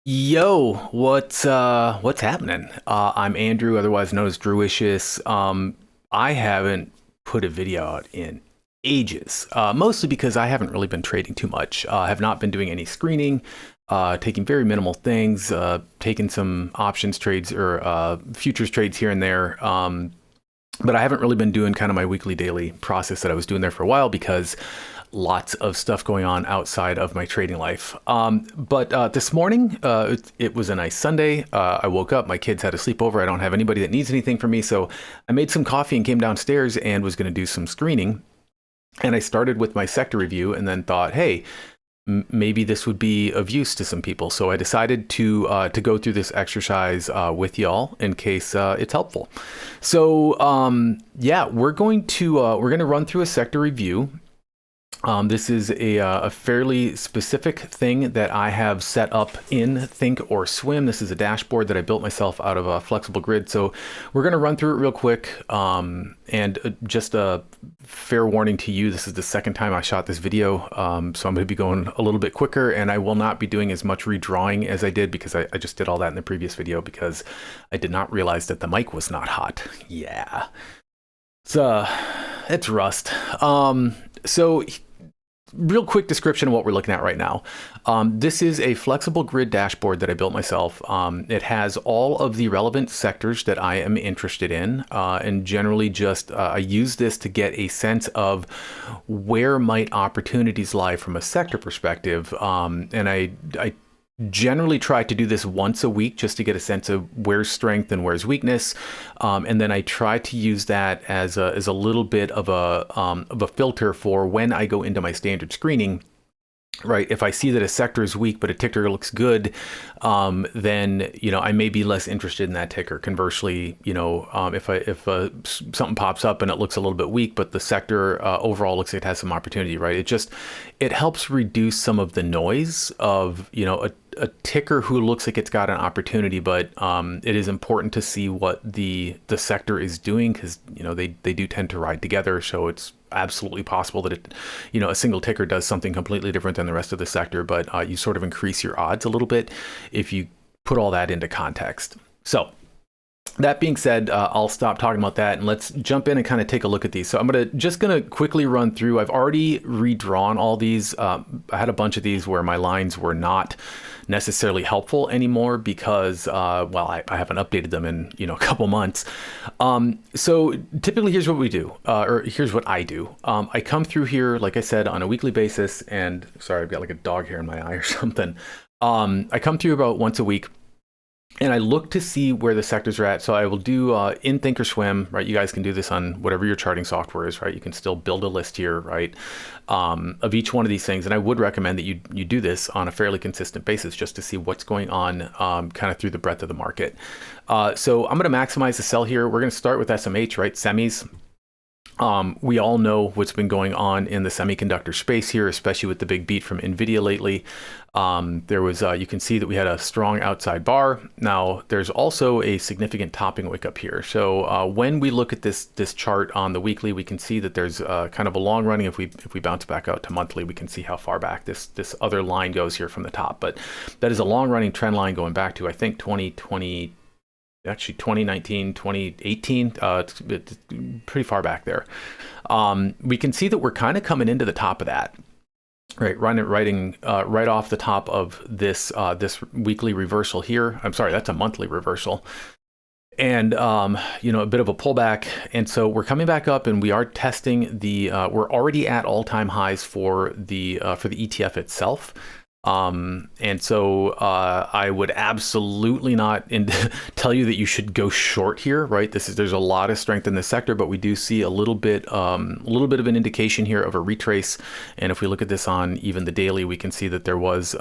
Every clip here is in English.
Yo, what's happening? I'm Andrew, otherwise known as Drewicious. I haven't put a video out in ages, mostly because I haven't really been trading too much. I have not been doing any screening, taking very minimal things, taking some options trades or futures trades here and there. But I haven't really been doing kind of my weekly daily process that I was doing there for a while because lots of stuff going on outside of my trading life. But this morning, it was a nice Sunday. I woke up, my kids had a sleepover. I don't have anybody that needs anything from me. So I made some coffee and came downstairs and was going to do some screening. And I started with my sector review and then thought, hey, maybe this would be of use to some people. So I decided to go through this exercise with y'all in case it's helpful. So yeah, we're going to run through a sector review. This is a fairly specific thing that I have set up in Thinkorswim. This is a dashboard that I built myself out of a flexible grid. So we're going to run through it real quick. And just a fair warning to you, this is the second time I shot this video. So I'm going to be going a little bit quicker, and I will not be doing as much redrawing as I did because I just did all that in the previous video because I did not realize that the mic was not hot. Yeah. It's rust. So real quick description of what we're looking at right now. This is a flexible grid dashboard that I built myself. It has all of the relevant sectors that I am interested in, and generally just I use this to get a sense of where might opportunities lie from a sector perspective. And I generally try to do this once a week just to get a sense of where's strength and where's weakness, and then I try to use that as a little bit of a filter for when I go into my standard screening. Right, if I see that a sector is weak but a ticker looks good, then I may be less interested in that ticker. Conversely, if something pops up and it looks a little bit weak, but the sector overall looks like it has some opportunity. Right, it helps reduce some of the noise of a ticker who looks like it's got an opportunity, but it is important to see what the sector is doing because they do tend to ride together. So it's absolutely possible that a single ticker does something completely different than the rest of the sector, but you sort of increase your odds a little bit if you put all that into context. So that being said, I'll stop talking about that and let's jump in and kind of take a look at these. So I'm just gonna quickly run through. I've already redrawn all these. I had a bunch of these where my lines were not necessarily helpful anymore because I haven't updated them in a couple months. So typically here's what we do, or here's what I do. I come through here, like I said, on a weekly basis, and sorry, I've got like a dog hair in my eye or something. I come through about once a week and I look to see where the sectors are at. So I will do in Thinkorswim, right? You guys can do this on whatever your charting software is, right? You can still build a list here, right? Of each one of these things. And I would recommend that you do this on a fairly consistent basis just to see what's going on kind of through the breadth of the market. So I'm going to maximize the sell here. We're going to start with SMH, right? Semis. We all know what's been going on in the semiconductor space here, especially with the big beat from NVIDIA lately. There was, you can see that we had a strong outside bar. Now, there's also a significant topping wick up here. So when we look at this chart on the weekly, we can see that there's kind of a long running. If we bounce back out to monthly, we can see how far back this other line goes here from the top. But that is a long running trend line going back to, I think, 2020. Actually 2019, 2018, it's pretty far back there. We can see that we're kind of coming into the top of that, right? Right off the top of this weekly reversal here. I'm sorry, that's a monthly reversal. And, a bit of a pullback. And so we're coming back up and we are testing we're already at all-time highs for the ETF itself. And so I would absolutely not tell you that you should go short here, right? There's a lot of strength in this sector, but we do see a little bit of an indication here of a retrace. And if we look at this on even the daily, we can see that there was,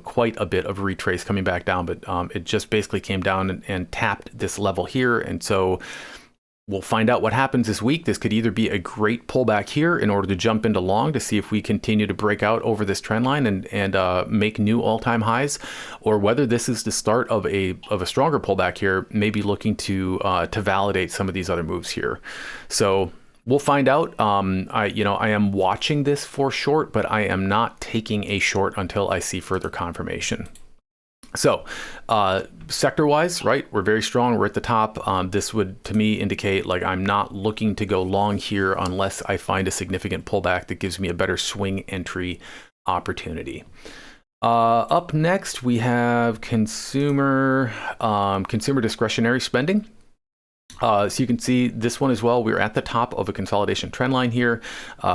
quite a bit of retrace coming back down, but it just basically came down and tapped this level here. And so we'll find out what happens this week. This could either be a great pullback here in order to jump into long to see if we continue to break out over this trend line and make new all-time highs, or whether this is the start of a stronger pullback here, maybe looking to validate some of these other moves here. So we'll find out. I am watching this for short, but I am not taking a short until I see further confirmation. So, sector-wise, right, we're very strong. We're at the top. This would, to me, indicate like I'm not looking to go long here unless I find a significant pullback that gives me a better swing entry opportunity. Up next, we have consumer discretionary spending. So you can see this one as well. We're at the top of a consolidation trend line here.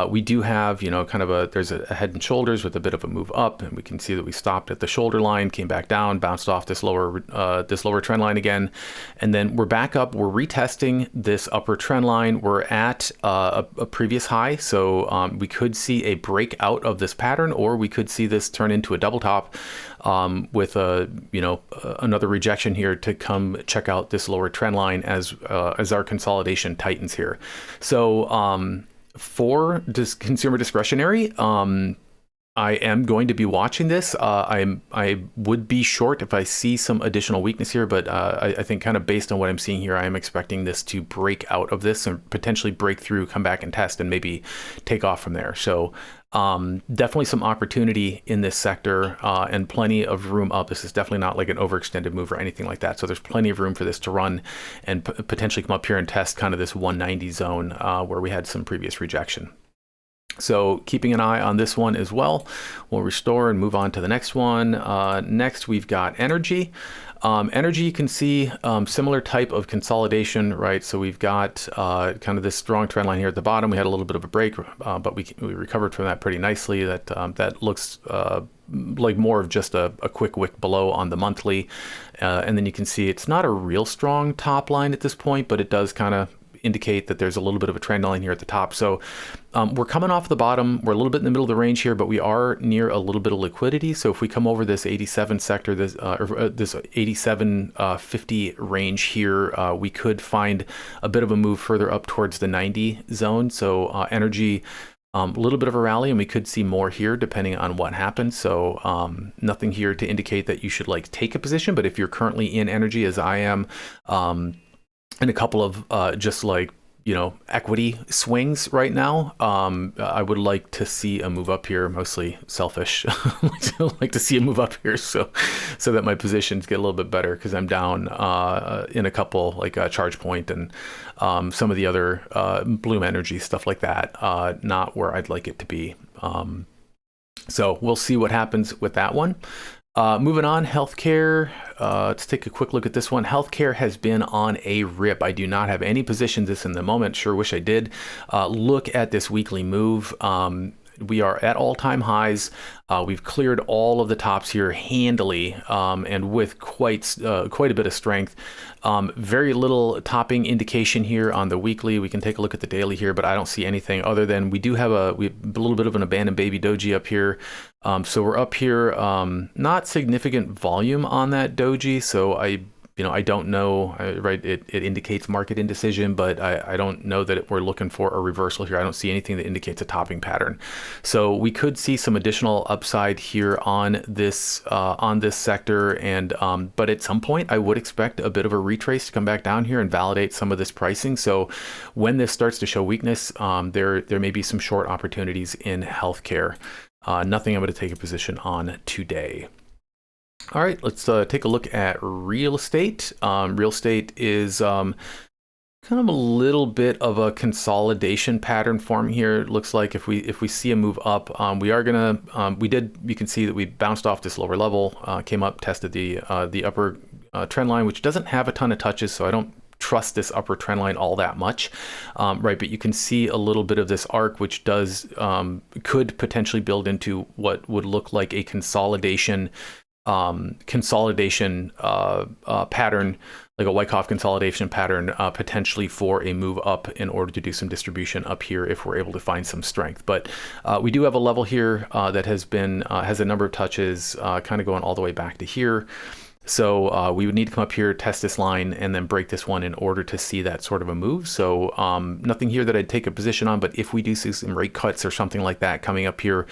We do have, kind of there's a head and shoulders with a bit of a move up, and we can see that we stopped at the shoulder line, came back down, bounced off this lower trend line again, and then we're back up. We're retesting this upper trend line. We're at a previous high, so we could see a breakout of this pattern, or we could see this turn into a double top with another rejection here to come check out this lower trend line as our consolidation tightens here. So for consumer discretionary, I am going to be watching this. I would be short if I see some additional weakness here, but I think kind of based on what I'm seeing here, I am expecting this to break out of this and potentially break through, come back and test, and maybe take off from there. So definitely some opportunity in this sector and plenty of room up. This is definitely not like an overextended move or anything like that. So there's plenty of room for this to run and potentially come up here and test kind of this 190 zone where we had some previous rejection. So keeping an eye on this one as well. We'll restore and move on to the next one. Next, we've got energy. Energy, you can see similar type of consolidation, right? So we've got kind of this strong trend line here at the bottom. We had a little bit of a break, but we recovered from that pretty nicely. That looks like more of just a quick wick below on the monthly. And then you can see it's not a real strong top line at this point, but it does kind of indicate that there's a little bit of a trend line here at the top. So we're coming off the bottom. We're a little bit in the middle of the range here, but we are near a little bit of liquidity. So if we come over this 87 sector, this 87.50 range here, we could find a bit of a move further up towards the 90 zone. So energy, a little bit of a rally, and we could see more here depending on what happens. So nothing here to indicate that you should like take a position, but if you're currently in energy as I am, and a couple of just like, equity swings right now, I would like to see a move up here, mostly selfish. like to see a move up here so that my positions get a little bit better, because I'm down in a couple like Charge Point and some of the other Bloom Energy, stuff like that, not where I'd like it to be. So we'll see what happens with that one. Moving on, healthcare. Let's take a quick look at this one. Healthcare has been on a rip. I do not have any positions this in the moment. Sure wish I did. Look at this weekly move. We are at all-time highs. We've cleared all of the tops here handily, and with quite a bit of strength. Very little topping indication here on the weekly. We can take a look at the daily here, but I don't see anything other than we have a little bit of an abandoned baby doji up here. So we're up here, not significant volume on that doji. So I don't know, right? It indicates market indecision, but I don't know that we're looking for a reversal here. I don't see anything that indicates a topping pattern. So we could see some additional upside here on this sector, and but at some point I would expect a bit of a retrace to come back down here and validate some of this pricing. So when this starts to show weakness, there may be some short opportunities in healthcare. Nothing I'm going to take a position on today. All right, let's take a look at real estate. Real estate is kind of a little bit of a consolidation pattern forming here. It looks like if we see a move up, we are gonna you can see that we bounced off this lower level, came up, tested the upper trend line, which doesn't have a ton of touches, so I don't trust this upper trend line all that much, right? But you can see a little bit of this arc, which could potentially build into what would look like a consolidation pattern, like a Wyckoff consolidation pattern, potentially for a move up in order to do some distribution up here if we're able to find some strength. But we do have a level here that has a number of touches, kind of going all the way back to here. So we would need to come up here, test this line, and then break this one in order to see that sort of a move. So nothing here that I'd take a position on, but if we do see some rate cuts or something like that coming up here,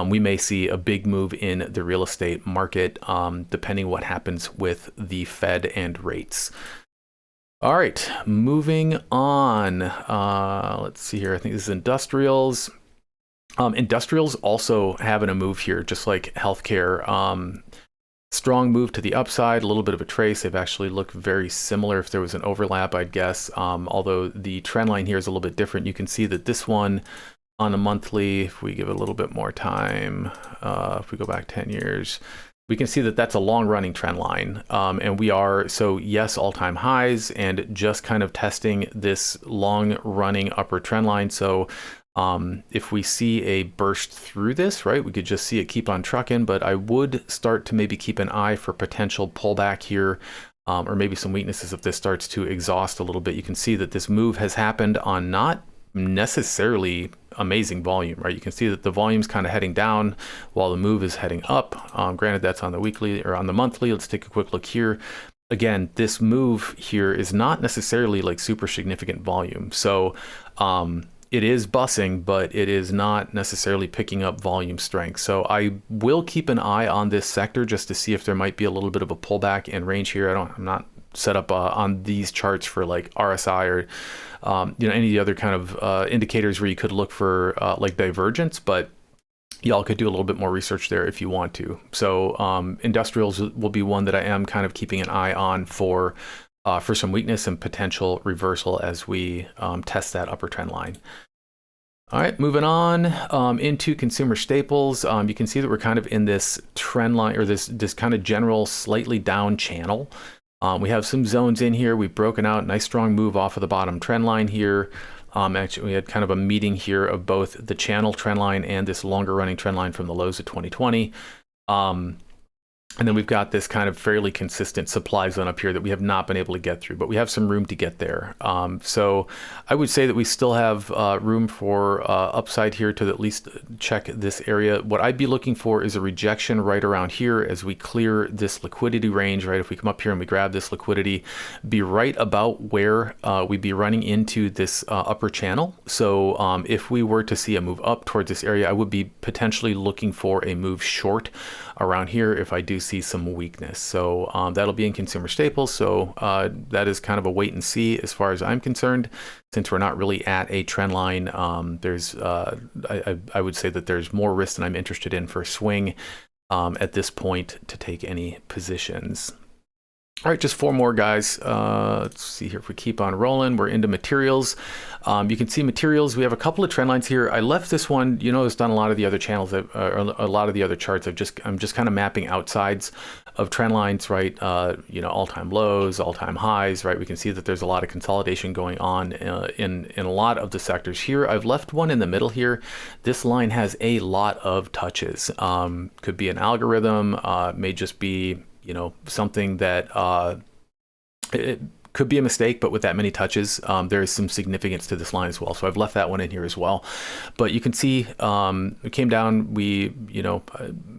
we may see a big move in the real estate market, depending what happens with the Fed and rates. All right, moving on. Let's see here. I think this is industrials. Industrials also having a move here, just like healthcare. Strong move to the upside, a little bit of a trace. They've actually looked very similar if there was an overlap, I'd guess. Although the trend line here is a little bit different. You can see that this one on a monthly, if we give it a little bit more time, if we go back 10 years, we can see that that's a long running trend line. And we are, so yes, all-time highs and just kind of testing this long running upper trend line. So if we see a burst through this, right, we could just see it keep on trucking, but I would start to maybe keep an eye for potential pullback here, or maybe some weaknesses if this starts to exhaust a little bit. You can see that this move has happened on not necessarily amazing volume, right? You can see that the volume's kind of heading down while the move is heading up. Granted, that's on the weekly or on the monthly. Let's take a quick look here. Again, this move here is not necessarily like super significant volume. So it is bussing, but it is not necessarily picking up volume strength. So I will keep an eye on this sector just to see if there might be a little bit of a pullback in range here. I'm not set up on these charts for like RSI or any of the other kind of indicators where you could look for like divergence, but y'all could do a little bit more research there if you want to. So industrials will be one that I am kind of keeping an eye on for some weakness and potential reversal as we test that upper trend line. All right, moving on into consumer staples. You can see that we're kind of in this trend line, or this kind of general slightly down channel. We have some zones in here. We've broken out, nice strong move off of the bottom trend line here. Actually, we had kind of a meeting here of both the channel trend line and this longer running trend line from the lows of 2020. And then we've got this kind of fairly consistent supply zone up here that we have not been able to get through, but we have some room to get there. So I would say that we still have room for upside here to at least check this area. What I'd be looking for is a rejection right around here as we clear this liquidity range, right? If we come up here and we grab this liquidity, be right about where we'd be running into this upper channel. So if we were to see a move up towards this area, I would be potentially looking for a move short around here if I do see some weakness. So that'll be in consumer staples. So that is kind of a wait and see as far as I'm concerned. Since we're not really at a trend line, I would say that there's more risk than I'm interested in for a swing at this point to take any positions. All right, just four more, guys. Let's see here if we keep on rolling. We're into materials. You can see materials. We have a couple of trend lines here. I left this one. You noticed on a lot of the other channels, or a lot of the other charts, I'm just kind of mapping outsides of trend lines, right? All-time lows, all-time highs, right? We can see that there's a lot of consolidation going on in a lot of the sectors here. I've left one in the middle here. This line has a lot of touches. Could be an algorithm, may just be something that it could be a mistake, but with that many touches, there is some significance to this line as well. So I've left that one in here as well. But you can see it came down.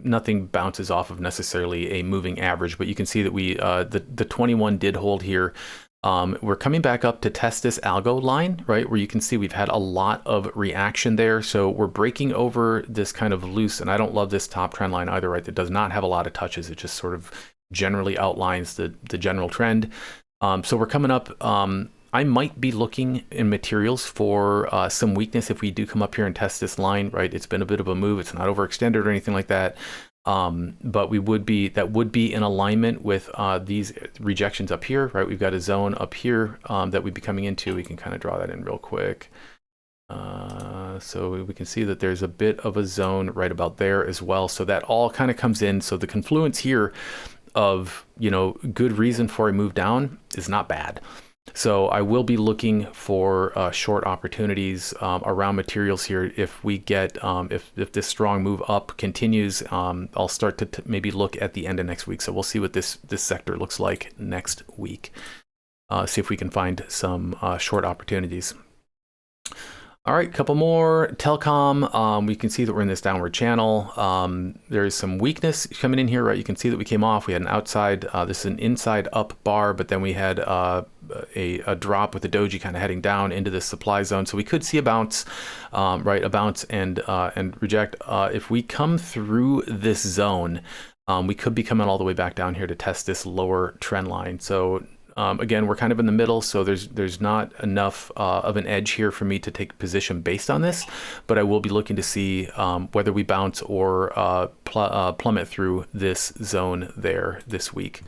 Nothing bounces off of necessarily a moving average, but you can see that the 21 did hold here. We're coming back up to test this algo line, right? Where you can see we've had a lot of reaction there. So we're breaking over this kind of loose, and I don't love this top trend line either, right? That does not have a lot of touches. It just sort of generally outlines the general trend. So we're coming up. I might be looking in materials for some weakness if we do come up here and test this line, right? It's been a bit of a move. It's not overextended or anything like that. But that would be in alignment with these rejections up here, right? We've got a zone up here that we'd be coming into. We can kind of draw that in real quick. So we can see that there's a bit of a zone right about there as well. So that all kind of comes in. So the confluence here of, good reason for a move down is not bad. So I will be looking for short opportunities around materials here. If we get, if this strong move up continues, I'll start to maybe look at the end of next week. So we'll see what this sector looks like next week. See if we can find some short opportunities. All right, couple more. Telecom, we can see that we're in this downward channel. There is some weakness coming in here, right? You can see that we came off. We had an outside, this is an inside up bar, but then we had a drop with the doji kind of heading down into this supply zone. So we could see a bounce, right? A bounce and reject. If we come through this zone, we could be coming all the way back down here to test this lower trend line. So Again, we're kind of in the middle, so there's not enough of an edge here for me to take a position based on this, but I will be looking to see whether we bounce or plummet through this zone there this week.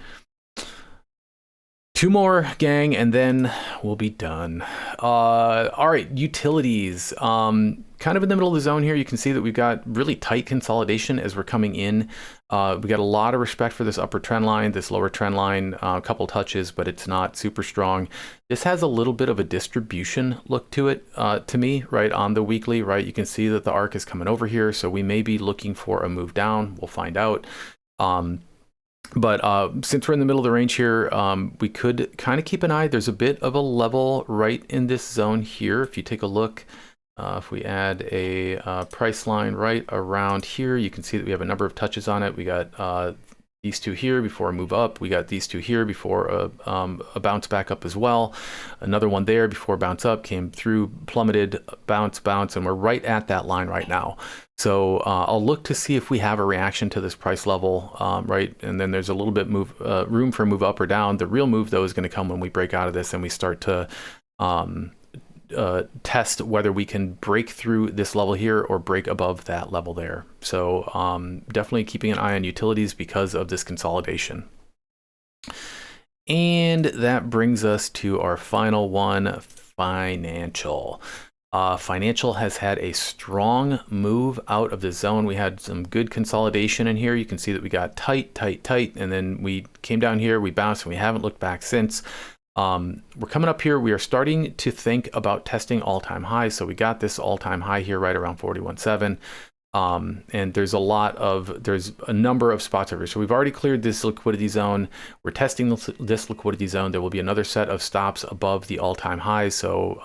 Two more, gang, and then we'll be done. All right, utilities. Kind of in the middle of the zone here, you can see that we've got really tight consolidation as we're coming in. We got a lot of respect for this upper trend line, this lower trend line, a couple touches, but it's not super strong. This has a little bit of a distribution look to it, to me, right, on the weekly, right? You can see that the arc is coming over here, so we may be looking for a move down. We'll find out. But since we're in the middle of the range here, we could kind of keep an eye. There's a bit of a level right in this zone here. If you take a look, if we add a price line right around here, you can see that we have a number of touches on it. We got these two here before a move up. We got these two here before a bounce back up as well. Another one there before bounce up, came through, plummeted, bounce, and we're right at that line right now. So I'll look to see if we have a reaction to this price level, right? And then there's a little bit room for a move up or down. The real move, though, is going to come when we break out of this and we start to test whether we can break through this level here or break above that level there. So definitely keeping an eye on utilities because of this consolidation. And that brings us to our final one, financial. Financial has had a strong move out of the zone. We had some good consolidation in here. You can see that we got tight, and then we came down here, we bounced, and we haven't looked back since. We're coming up here. We are starting to think about testing all-time highs. So we got this all-time high here right around 41.7. And there's a number of spots over here. So we've already cleared this liquidity zone. We're testing this liquidity zone. There will be another set of stops above the all-time highs. So,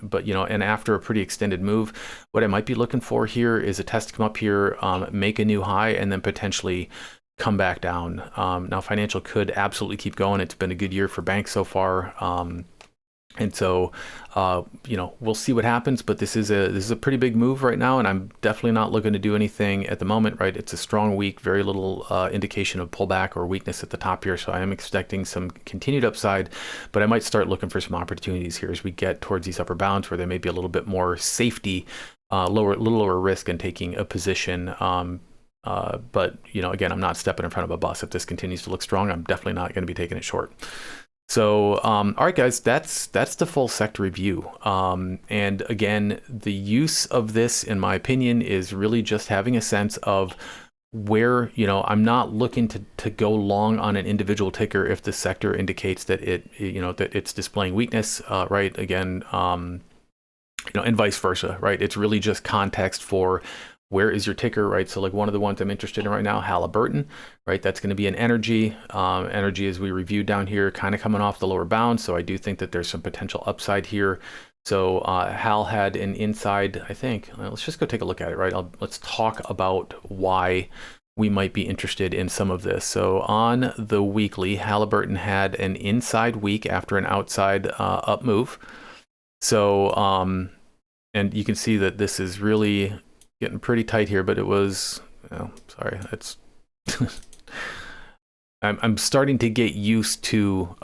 but and after a pretty extended move, what I might be looking for here is a test to come up here, make a new high, and then potentially come back down. Now financial could absolutely keep going. It's been a good year for banks so far. And so, we'll see what happens, but this is a pretty big move right now, and I'm definitely not looking to do anything at the moment, right? It's a strong week, very little indication of pullback or weakness at the top here. So I am expecting some continued upside, but I might start looking for some opportunities here as we get towards these upper bounds where there may be a little bit more safety, little lower risk in taking a position. But again, I'm not stepping in front of a bus. If this continues to look strong, I'm definitely not going to be taking it short. So, all right, guys, that's the full sector review. And again, the use of this, in my opinion, is really just having a sense of where, I'm not looking to go long on an individual ticker if the sector indicates that that it's displaying weakness, right? Again, and vice versa, right? It's really just context for where is your ticker, right? So like one of the ones I'm interested in right now, Halliburton, right? That's going to be an energy. Energy, as we reviewed down here, kind of coming off the lower bound. So I do think that there's some potential upside here. So Hal had an inside, I think. Let's just go take a look at it, right? Let's talk about why we might be interested in some of this. So on the weekly, Halliburton had an inside week after an outside up move. So, and you can see that this is really getting pretty tight here, but it was, sorry, it's, I'm starting to get used to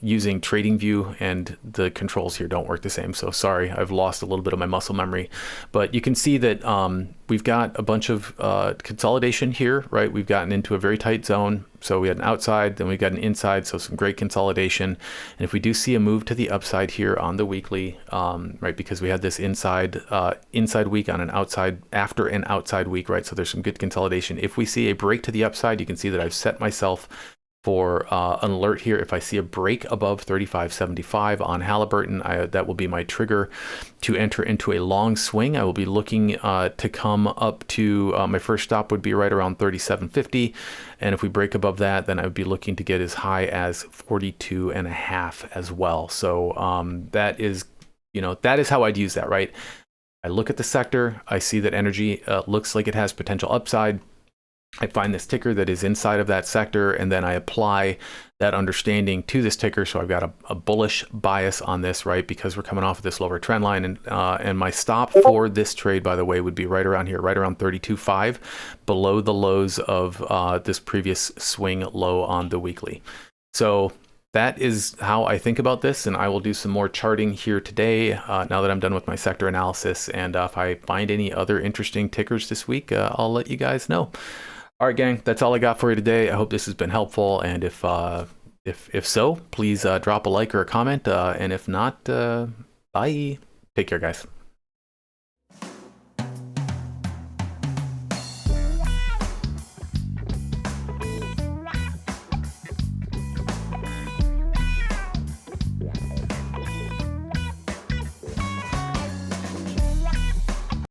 using TradingView, and the controls here don't work the same. So sorry, I've lost a little bit of my muscle memory, but you can see that we've got a bunch of consolidation here, right? We've gotten into a very tight zone. So we had an outside, then we got an inside, so some great consolidation. And if we do see a move to the upside here on the weekly, right, because we had this inside week on an outside, after an outside week, right? So there's some good consolidation. If we see a break to the upside, you can see that I've set myself for an alert here. If I see a break above 35.75 on Halliburton, that will be my trigger to enter into a long swing. I will be looking to come up to, my first stop would be right around 37.50. And if we break above that, then I would be looking to get as high as 42.5 as well. So that is how I'd use that, right? I look at the sector, I see that energy looks like it has potential upside. I find this ticker that is inside of that sector, and then I apply that understanding to this ticker. So I've got a bullish bias on this, right? Because we're coming off of this lower trend line, and my stop for this trade, by the way, would be right around here, right around 32.5, below the lows of this previous swing low on the weekly. So that is how I think about this, and I will do some more charting here today now that I'm done with my sector analysis. And if I find any other interesting tickers this week, I'll let you guys know. All right, gang, that's all I got for you today. I hope this has been helpful, and if so, please drop a like or a comment, and if not, bye. Take care, guys.